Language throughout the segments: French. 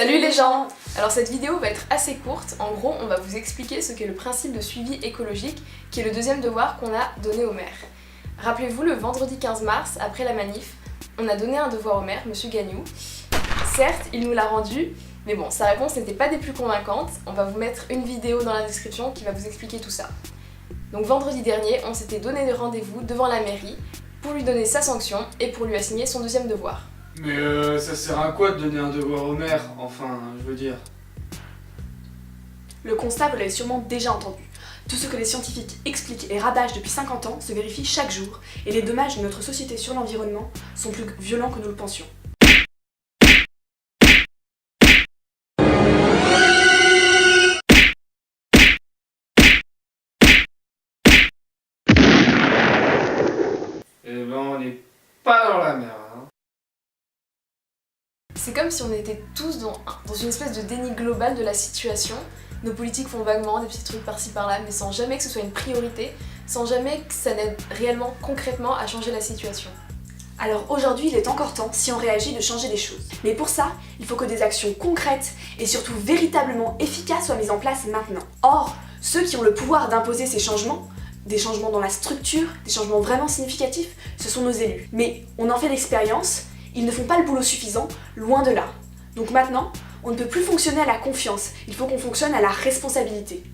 Salut les gens! Alors cette vidéo va être assez courte, en gros on va vous expliquer ce qu'est le principe de suivi écologique qui est le deuxième devoir qu'on a donné au maire. Rappelez-vous, le vendredi 15 mars, après la manif, on a donné un devoir au maire, Monsieur Gagnou. Certes, il nous l'a rendu, mais bon, sa réponse n'était pas des plus convaincantes. On va vous mettre une vidéo dans la description qui va vous expliquer tout ça. Donc vendredi dernier, on s'était donné rendez-vous devant la mairie pour lui donner sa sanction et pour lui assigner son deuxième devoir. Mais ça sert à quoi de donner un devoir au maire? Enfin, je veux dire... Le constat, vous l'avez sûrement déjà entendu. Tout ce que les scientifiques expliquent et rabâchent depuis 50 ans se vérifie chaque jour, et les dommages de notre société sur l'environnement sont plus violents que nous le pensions. Eh ben, on n'est pas dans la merde, hein. C'est comme si on était tous dans une espèce de déni global de la situation. Nos politiques font vaguement des petits trucs par-ci par-là, mais sans jamais que ce soit une priorité, sans jamais que ça n'aide réellement, concrètement, à changer la situation. Alors aujourd'hui, il est encore temps, si on réagit, de changer les choses. Mais pour ça, il faut que des actions concrètes et surtout véritablement efficaces soient mises en place maintenant. Or, ceux qui ont le pouvoir d'imposer ces changements, des changements dans la structure, des changements vraiment significatifs, ce sont nos élus. Mais on en fait l'expérience, ils ne font pas le boulot suffisant, loin de là. Donc maintenant, on ne peut plus fonctionner à la confiance, il faut qu'on fonctionne à la responsabilité.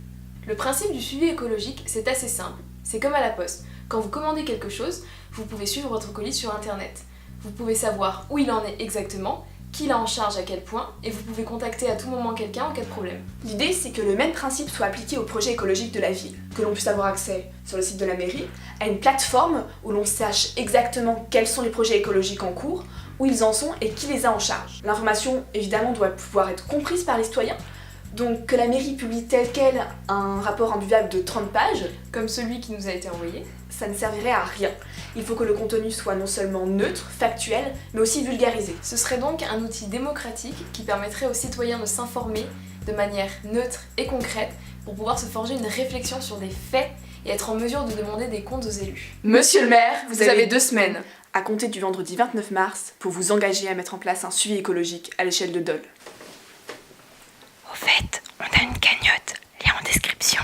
Le principe du suivi écologique, c'est assez simple. C'est comme à la poste. Quand vous commandez quelque chose, vous pouvez suivre votre colis sur internet. Vous pouvez savoir où il en est exactement, qui l'a en charge à quel point, et vous pouvez contacter à tout moment quelqu'un en cas de problème. L'idée, c'est que le même principe soit appliqué au projet écologique de la ville, que l'on puisse avoir accès sur le site de la mairie, à une plateforme où l'on sache exactement quels sont les projets écologiques en cours, où ils en sont et qui les a en charge. L'information, évidemment, doit pouvoir être comprise par les citoyens, donc que la mairie publie tel quel un rapport imbuvable de 30 pages, Comme celui qui nous a été envoyé. ça ne servirait à rien. Il faut que le contenu soit non seulement neutre, factuel, mais aussi vulgarisé. Ce serait donc un outil démocratique qui permettrait aux citoyens de s'informer de manière neutre et concrète pour pouvoir se forger une réflexion sur des faits et être en mesure de demander des comptes aux élus. Monsieur le maire, Vous avez 2 semaines. à compter du vendredi 29 mars pour vous engager à mettre en place un suivi écologique à l'échelle de Dole. Au fait, on a une cagnotte, lien en description.